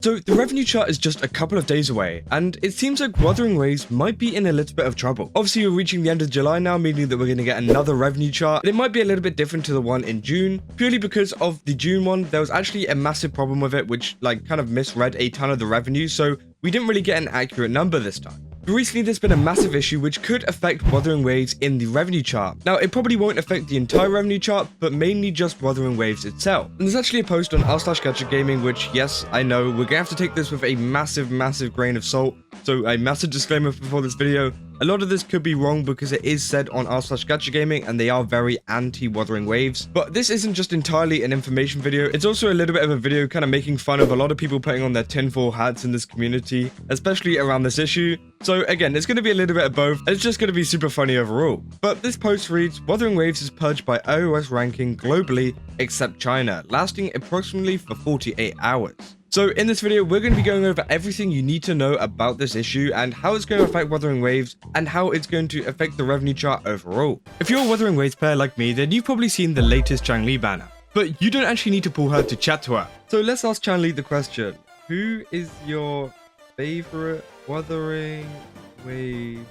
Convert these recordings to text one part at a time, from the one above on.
So the revenue chart is just a couple of days away, and it seems like Wuthering Waves might be in a little bit of trouble. Obviously, we're reaching the end of July now, meaning that we're going to get another revenue chart, and it might be a little bit different to the one in June, purely because of the June one. There was actually a massive problem with it, which kind of misread a ton of the revenue, so we didn't really get an accurate number this time. But recently there's been a massive issue which could affect Wuthering Waves in the revenue chart. Now, it probably won't affect the entire revenue chart, but mainly just Wuthering Waves itself. And there's actually a post on r/Gachagaming, which, yes, I know, we're gonna have to take this with a massive grain of salt. So a massive disclaimer before this video. A lot of this could be wrong because it is said on r/Gachagaming and they are very anti-Wuthering Waves. But this isn't just entirely an information video, it's also a little bit of a video kind of making fun of a lot of people putting on their tinfoil hats in this community, especially around this issue. So again, it's going to be a little bit of both, and it's just going to be super funny overall. But this post reads, Wuthering Waves is purged by iOS ranking globally except China, lasting approximately for 48 hours. So in this video, we're going to be going over everything you need to know about this issue and how it's going to affect Wuthering Waves and how it's going to affect the revenue chart overall. If you're a Wuthering Waves player like me, then you've probably seen the latest Changli banner, but you don't actually need to pull her to chat to her. So let's ask Changli the question, who is your favorite Wuthering Waves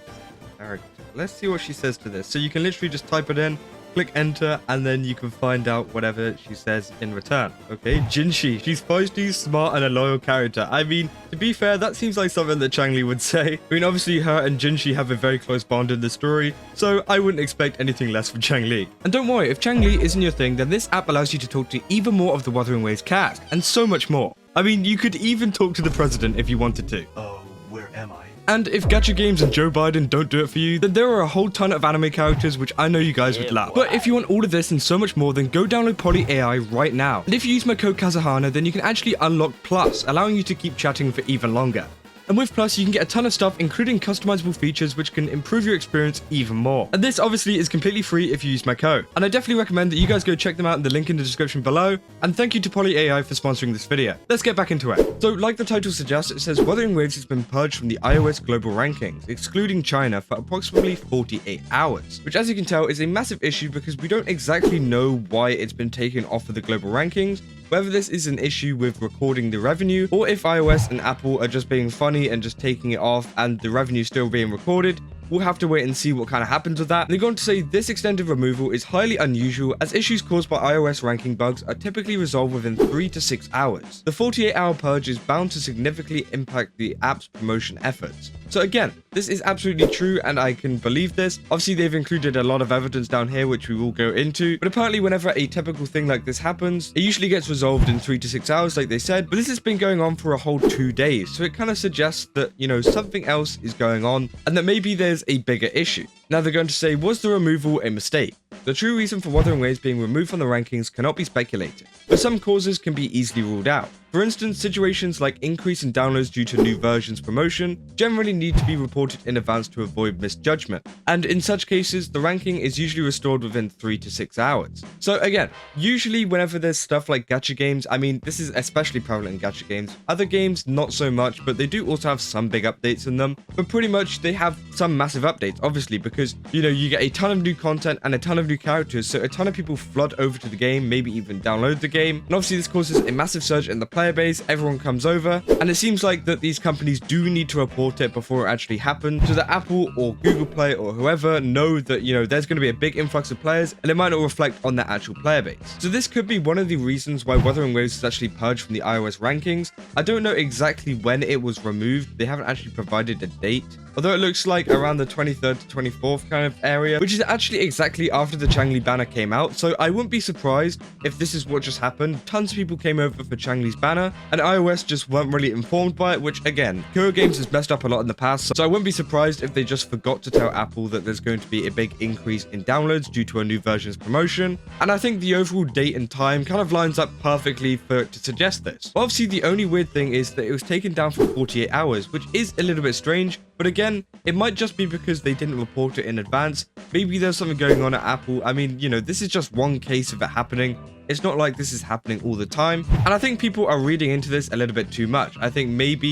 character? Let's see what she says to this. So you can literally just type it in, click enter, and then you can find out whatever she says in return. Okay, Jinshi. She's feisty, smart, and a loyal character. I mean, to be fair, that seems like something that Changli would say. I mean, obviously, her and Jinshi have a very close bond in the story, so I wouldn't expect anything less from Changli. And don't worry, if Changli isn't your thing, then this app allows you to talk to even more of the Wuthering Waves cast, and so much more. I mean, you could even talk to the president if you wanted to. Oh, where am I? And if Gacha Games and Joe Biden don't do it for you, then there are a whole ton of anime characters which I know you guys would love. But if you want all of this and so much more, then go download Poly AI right now. And if you use my code Kazahana, then you can actually unlock Plus, allowing you to keep chatting for even longer. And with Plus, you can get a ton of stuff, including customizable features, which can improve your experience even more. And this obviously is completely free if you use my code. And I definitely recommend that you guys go check them out in the link in the description below. And thank you to Poly AI for sponsoring this video. Let's get back into it. So like the title suggests, it says Wuthering Waves has been purged from the iOS global rankings, excluding China, for approximately 48 hours. Which, as you can tell, is a massive issue because we don't exactly know why it's been taken off of the global rankings, whether this is an issue with recording the revenue, or if iOS and Apple are just being funny and just taking it off and the revenue still being recorded. We'll have to wait and see what kind of happens with that. And they're going to say this extended removal is highly unusual as issues caused by iOS ranking bugs are typically resolved within 3 to 6 hours. The 48-hour purge is bound to significantly impact the app's promotion efforts. So again, this is absolutely true and I can believe this. Obviously, they've included a lot of evidence down here which we will go into, but apparently whenever a typical thing like this happens, it usually gets resolved in 3 to 6 hours like they said, but this has been going on for a whole 2 days. So it kind of suggests that, something else is going on and that maybe there's a bigger issue. Now they're going to say, was the removal a mistake? The true reason for Wuthering Waves being removed from the rankings cannot be speculated, but some causes can be easily ruled out. For instance, situations like increase in downloads due to new versions promotion generally need to be reported in advance to avoid misjudgment, and in such cases, the ranking is usually restored within 3 to 6 hours. So again, usually whenever there's stuff like gacha games, I mean, this is especially prevalent in gacha games, other games not so much, but they do also have some big updates in them, but pretty much they have some massive updates, obviously, because, you get a ton of new content and a ton of new characters, so a ton of people flood over to the game, maybe even download the game, and obviously this causes a massive surge in the player base, everyone comes over, and it seems like that these companies do need to report it before it actually happens, so that Apple or Google Play or whoever know that, there's going to be a big influx of players, and it might not reflect on their actual player base. So this could be one of the reasons why Wuthering Waves is actually purged from the iOS rankings. I don't know exactly when it was removed, they haven't actually provided a date, although it looks like around the 23rd to 24th kind of area, which is actually exactly after the Changli banner came out, so I wouldn't be surprised if this is what just happened. Tons of people came over for Changli's banner, and iOS just weren't really informed by it, which again, Kuro Games has messed up a lot in the past, so I wouldn't be surprised if they just forgot to tell Apple that there's going to be a big increase in downloads due to a new version's promotion, and I think the overall date and time kind of lines up perfectly to suggest this. But obviously, the only weird thing is that it was taken down for 48 hours, which is a little bit strange, but again, it might just be because they didn't report it in advance. Maybe there's something going on at Apple. I mean, this is just one case of it happening. It's not like this is happening all the time. And I think people are reading into this a little bit too much. I think maybe,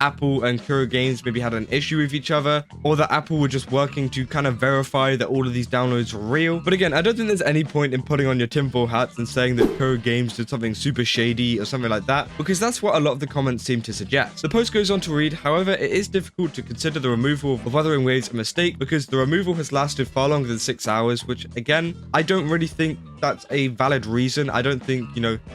Apple and Kuro Games maybe had an issue with each other, or that Apple were just working to kind of verify that all of these downloads were real. But again, I don't think there's any point in putting on your tinfoil hats and saying that Kuro Games did something super shady or something like that, because that's what a lot of the comments seem to suggest. The post goes on to read, however, it is difficult to consider the removal of Wuthering Waves a mistake because the removal has lasted far longer than 6 hours, which again, I don't really think that's a valid reason. I don't think,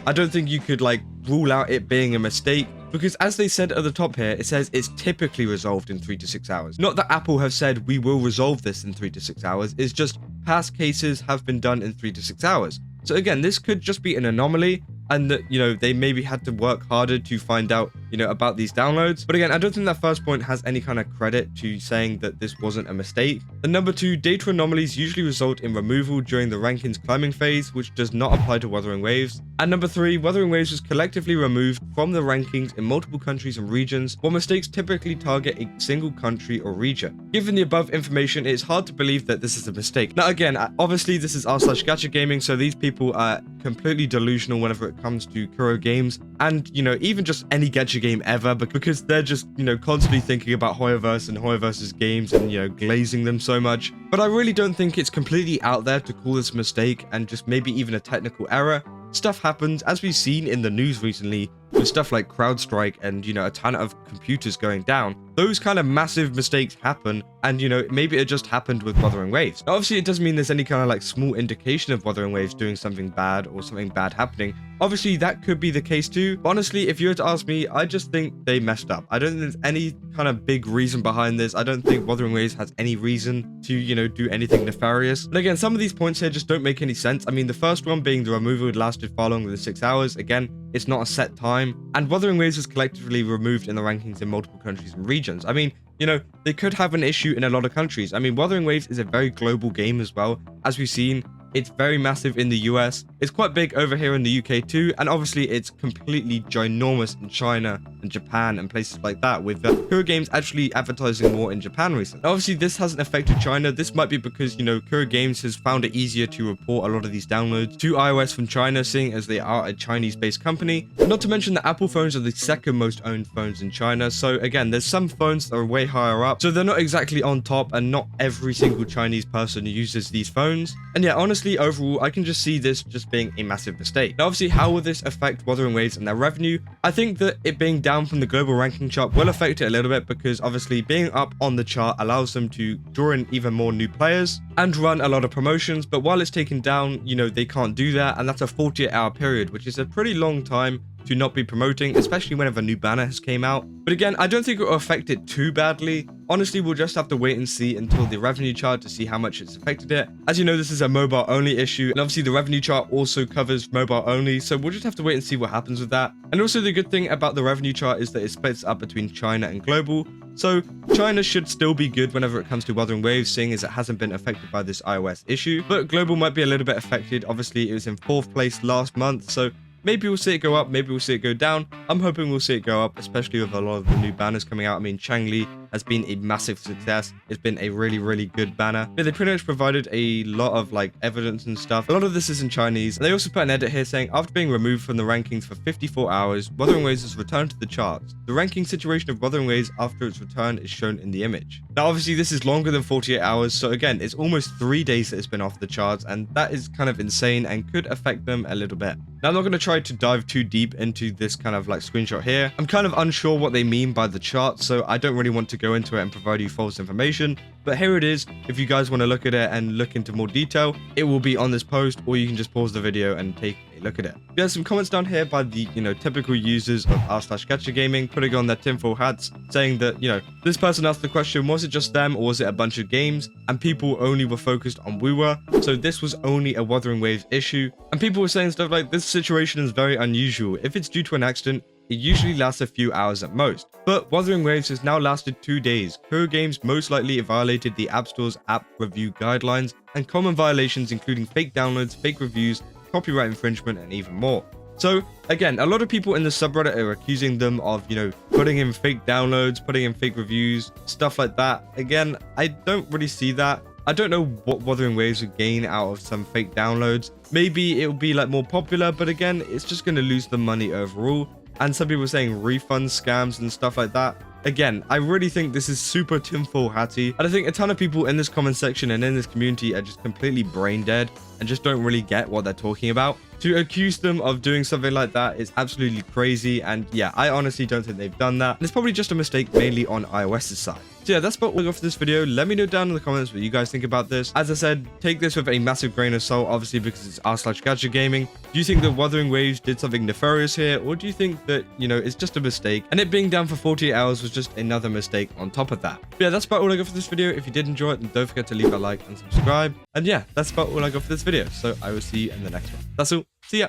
I don't think you could like rule out it being a mistake, because as they said at the top here, it says it's typically resolved in 3 to 6 hours. Not that Apple have said we will resolve this in 3 to 6 hours, it's just past cases have been done in 3 to 6 hours. So again, this could just be an anomaly, and that, they maybe had to work harder to find out, about these downloads. But again, I don't think that first point has any kind of credit to saying that this wasn't a mistake. And number 2, data anomalies usually result in removal during the rankings climbing phase, which does not apply to Wuthering Waves. And number 3, Wuthering Waves was collectively removed from the rankings in multiple countries and regions, while mistakes typically target a single country or region. Given the above information, it is hard to believe that this is a mistake. Now again, obviously this is r/Gachagaming, so these people are completely delusional whenever it comes to Kuro Games, and even just any gacha game ever, because they're just constantly thinking about Hoyoverse and Hoyoverse's games and glazing them so much. But I really don't think it's completely out there to call this a mistake and just maybe even a technical error. Stuff happens, as we've seen in the news recently, with stuff like CrowdStrike and, a ton of computers going down. Those kind of massive mistakes happen, and, maybe it just happened with Wuthering Waves. Now, obviously, it doesn't mean there's any kind of, like, small indication of Wuthering Waves doing something bad or something bad happening. Obviously, that could be the case too. But honestly, if you were to ask me, I just think they messed up. I don't think there's any kind of big reason behind this. I don't think Wuthering Waves has any reason to, do anything nefarious. And again, some of these points here just don't make any sense. I mean, the first one being the removal had lasted far longer than 6 hours. Again, it's not a set time. And Wuthering Waves was collectively removed in the rankings in multiple countries and regions. I mean, they could have an issue in a lot of countries. I mean, Wuthering Waves is a very global game as well. As we've seen, it's very massive in the US. It's quite big over here in the UK too. And obviously, it's completely ginormous in China and Japan and places like that, with Kuro Games actually advertising more in Japan recently. Obviously, this hasn't affected China. This might be because, Kuro Games has found it easier to report a lot of these downloads to iOS from China, seeing as they are a Chinese-based company. Not to mention that Apple phones are the second most owned phones in China. So again, there's some phones that are way higher up, so they're not exactly on top, and not every single Chinese person uses these phones. And yeah, honestly, overall, I can just see this just being a massive mistake. Now, obviously, how will this affect Wuthering Waves and their revenue? I think that it being down from the global ranking chart will affect it a little bit, because obviously being up on the chart allows them to draw in even more new players and run a lot of promotions. But while it's taken down, they can't do that, and that's a 48-hour period, which is a pretty long time to not be promoting, especially whenever a new banner has came out. But again, I don't think it will affect it too badly. Honestly, we'll just have to wait and see until the revenue chart to see how much it's affected it. As you know, this is a mobile only issue, and obviously the revenue chart also covers mobile only, so we'll just have to wait and see what happens with that. And also, the good thing about the revenue chart is that it splits up between China and global. So China should still be good whenever it comes to Wuthering Waves, seeing as it hasn't been affected by this iOS issue. But global might be a little bit affected. Obviously, it was in 4th place last month, so maybe we'll see it go up, maybe we'll see it go down. I'm hoping we'll see it go up, especially with a lot of the new banners coming out. I mean, Changli has been a massive success. It's been a really, really good banner. They pretty much provided a lot of evidence and stuff. A lot of this is in Chinese. And they also put an edit here saying, after being removed from the rankings for 54 hours, Wuthering Waves has returned to the charts. The ranking situation of Wuthering Waves after its return is shown in the image. Now, obviously, this is longer than 48 hours. So again, it's almost 3 days that it's been off the charts. And that is kind of insane and could affect them a little bit. Now, I'm not going to try to dive too deep into this kind of screenshot here. I'm kind of unsure what they mean by the chart, so I don't really want to go into it and provide you false information. But here it is. If you guys want to look at it and look into more detail, it will be on this post, or you can just pause the video and take a look at it. There's some comments down here by the, typical users of r/Gachagaming, putting on their tinfoil hats, saying that, this person asked the question, was it just them or was it a bunch of games? And people only were focused on WuWa, so this was only a Wuthering Waves issue. And people were saying stuff like, this situation is very unusual. If it's due to an accident, it usually lasts a few hours at most. But Wuthering Waves has now lasted 2 days. Kuro Games most likely violated the App Store's app review guidelines, and common violations including fake downloads, fake reviews, copyright infringement, and even more. So again, a lot of people in the subreddit are accusing them of, putting in fake downloads, putting in fake reviews, stuff like that. Again, I don't really see that. I don't know what Wuthering Waves would gain out of some fake downloads. Maybe it will be more popular, but again, it's just going to lose the money overall. And some people are saying refund scams and stuff like that. again, I really think this is super tinfoil hatty. And I think a ton of people in this comment section and in this community are just completely brain dead and just don't really get what they're talking about. To accuse them of doing something like that is absolutely crazy. And yeah, I honestly don't think they've done that. And it's probably just a mistake mainly on iOS's side. So yeah, that's about all I got for this video. Let me know down in the comments what you guys think about this. As I said, take this with a massive grain of salt, obviously, because it's r/Gachagaming. Do you think that Wuthering Waves did something nefarious here? Or do you think that, you know, it's just a mistake? And it being down for 48 hours was just another mistake on top of that. But yeah, that's about all I got for this video. If you did enjoy it, then don't forget to leave a like and subscribe. And yeah, that's about all I got for this video. So I will see you in the next one. That's all. See ya.